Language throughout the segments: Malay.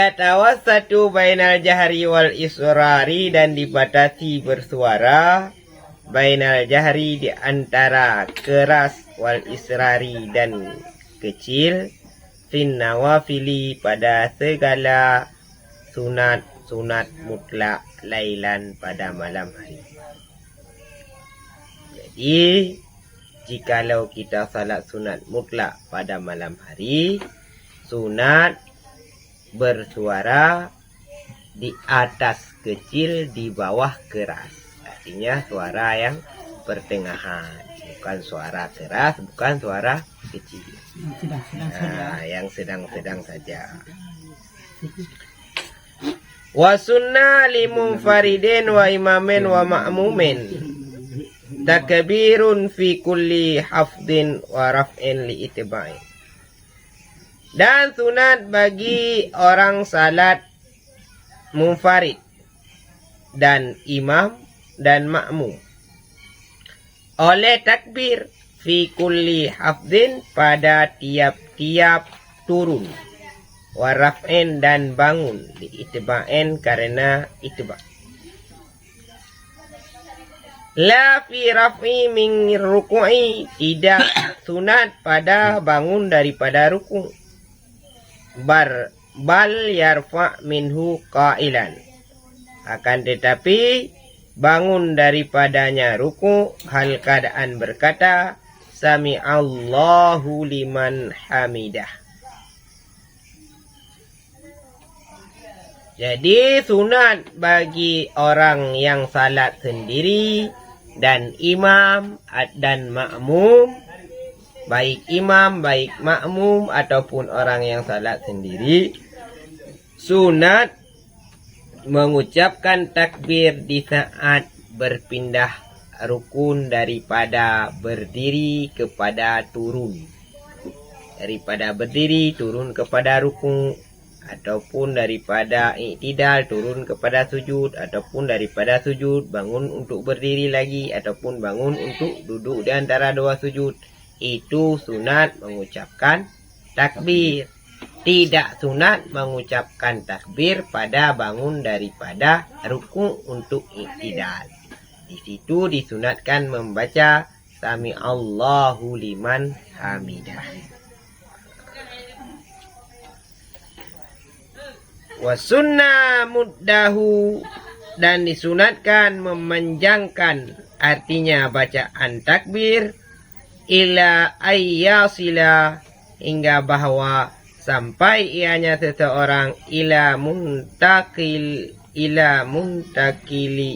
yatawassatu bainal jahri wal israri, dan dibatasi bersuara bainal jahri di antara keras wal israri dan kecil, fin nawafili pada segala sunat mutlak lailan pada malam hari. Jadi jikalau kita salat sunat mutlak pada malam hari, sunat bersuara di atas kecil, di bawah keras. Artinya suara yang pertengahan, bukan suara keras, bukan suara kecil. Yang sedang-sedang saja. Wa sunnah limunfaridin wa imamin wa ma'mumin takbirun fi kulli hafdin wa raf'in li itiba'in. Dan sunat bagi orang salat munfarid dan imam dan makmum oleh takbir fi kulli hafdin pada tiap-tiap turun, wa raf'in dan bangun, li itiba'in karena itiba'. La fi raf'i min ruku'i, tidak sunat pada bangun daripada ruku'. Bal yarfa' minhu qailan, akan tetapi bangun daripadanya ruku' hal keadaan berkata sami Allahu liman hamidah. Jadi sunat bagi orang yang salat sendiri dan imam dan makmum, baik imam, baik makmum ataupun orang yang salat sendiri, sunat mengucapkan takbir di saat berpindah rukun daripada berdiri kepada turun. Daripada berdiri turun kepada rukun, ataupun daripada i'tidal turun kepada sujud, ataupun daripada sujud bangun untuk berdiri lagi, ataupun bangun untuk duduk di antara dua sujud. Itu sunat mengucapkan takbir. Tidak sunat mengucapkan takbir pada bangun daripada ruku untuk i'tidal. Di situ disunatkan membaca sami Allahu liman hamidah. Wa sunnah muddahu, dan disunatkan memanjangkan artinya bacaan takbir ila ayyasila, hingga bahwa sampai ianya seseorang ila muntakili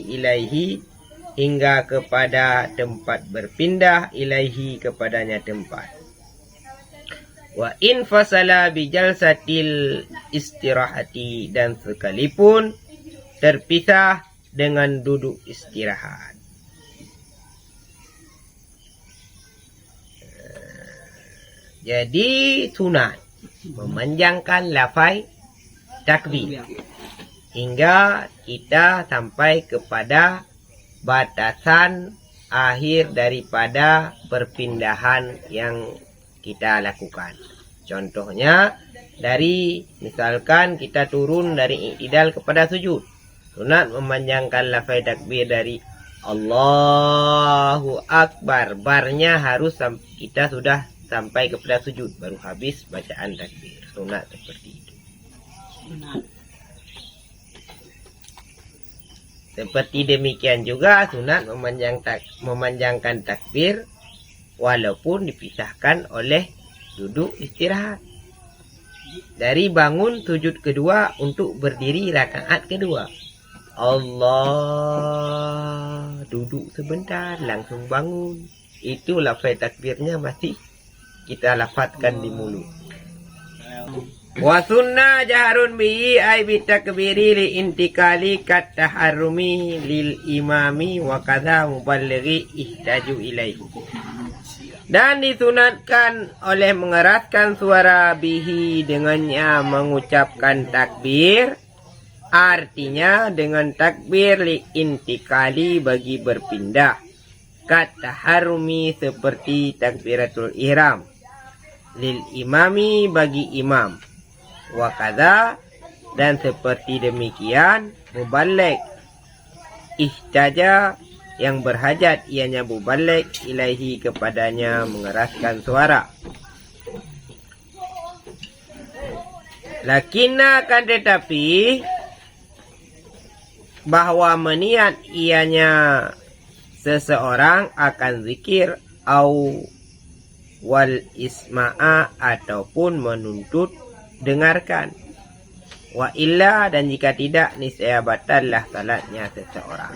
ilaihi, hingga kepada tempat berpindah, ilaihi kepadanya tempat. Wa in fasala bi jalsatil istirahati, dan sekalipun terpisah dengan duduk istirahat. Jadi sunat memanjangkan lafaz takbir hingga kita sampai kepada batasan akhir daripada perpindahan yang kita lakukan. Contohnya dari misalkan kita turun dari i'tidal kepada sujud, sunat memanjangkan lafaz takbir dari Allahu Akbar, barnya harus kita sudah sampai kepada sujud baru habis bacaan takbir. Sunat seperti itu. Seperti demikian juga sunat memanjangkan takbir walaupun dipisahkan oleh duduk istirahat. Dari bangun sujud kedua untuk berdiri rakaat kedua, Allah, duduk sebentar langsung bangun. Itu lafaz takbirnya masih kita lafazkan di mulut. Wa sunnah jaharun bihi ay bitakbiri li intikali kat taharrumi lil imami wa kadza muballighi ihtaju ilaihi. Dan disunatkan oleh mengeraskan suara bihi, dengannya mengucapkan takbir, artinya dengan takbir li intikali bagi berpindah, kat taharrumi seperti takbiratul ihram, lil imami bagi imam, wa kadza Dan seperti demikian muballigh ihtaja yang berhajat ianya muballigh ilaihi kepadanya mengeraskan suara. Lakinna akan tetapi bahwa meniat ianya seseorang akan zikir au wal isma'a ataupun menuntut dengarkan. Wa illa dan jika tidak niscaya batallah salatnya seseorang.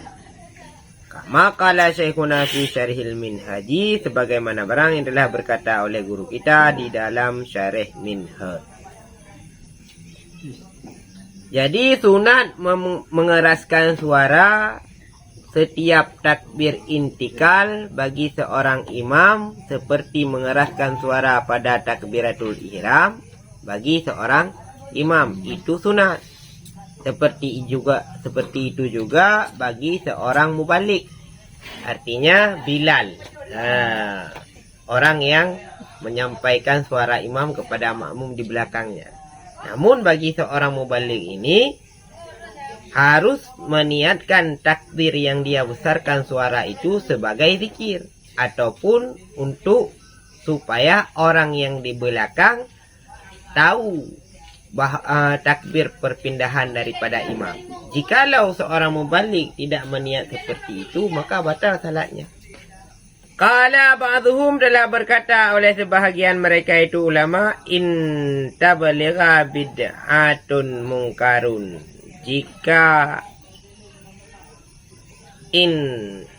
Kama qala Syekhuna fi syarhil minhaji sebagaimana barang yang telah berkata oleh guru kita di dalam syarih minhaj. Jadi sunat mengeraskan suara setiap takbir intikal bagi seorang imam seperti mengeraskan suara pada takbiratul ihram bagi seorang imam, itu sunat. Seperti itu juga bagi seorang muballigh. Artinya Bilal, orang yang menyampaikan suara imam kepada makmum di belakangnya. Namun bagi seorang muballigh ini harus meniatkan takbir yang dia besarkan suara itu sebagai zikir ataupun untuk supaya orang yang di belakang tahu takbir perpindahan daripada imam. Jikalau seorang muballigh tidak meniat seperti itu, maka batal salatnya. Qala ba'dhum telah berkata oleh sebahagian mereka itu ulama, in tabligha bid'atun mungkarun. Jika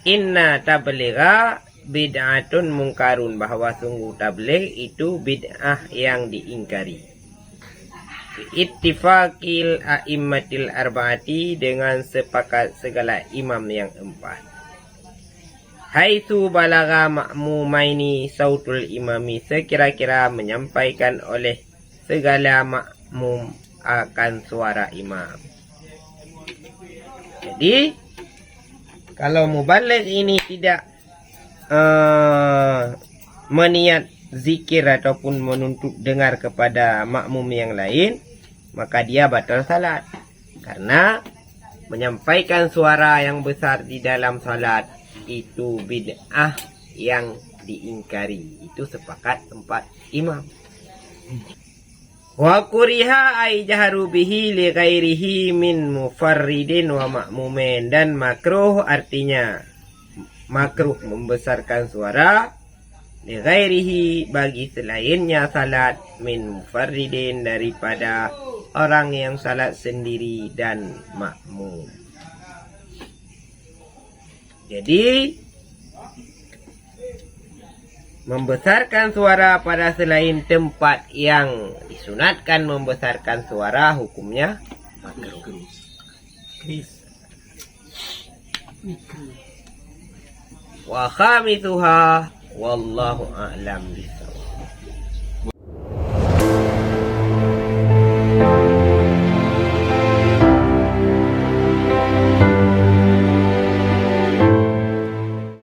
inna tabligha bid'atun mungkarun, bahwa sungguh tabligh itu bid'ah yang diingkari. Ittifaqil a'immatil arba'ati, dengan sepakat segala imam yang empat. Haitsu balagha ma'mumaini sautul imami, sekira-kira menyampaikan oleh segala makmum akan suara imam. Jadi kalau muballigh ini tidak meniat zikir ataupun menuntut dengar kepada makmum yang lain, maka dia batal salat. Karena menyampaikan suara yang besar di dalam salat itu bid'ah yang diingkari. Itu sepakat empat imam. Wa kuriha ay jaharu bihi li ghairihi min mufarridin wa ma'mumin, dan makruh artinya makruh membesarkan suara li ghairihi bagi selainnya salat, min mufarridin daripada orang yang salat sendiri dan makmum. Jadi membesarkan suara pada selain tempat yang disunatkan membesarkan suara hukumnya makruh. Wa khamisuha wallahu a'lam bishawab.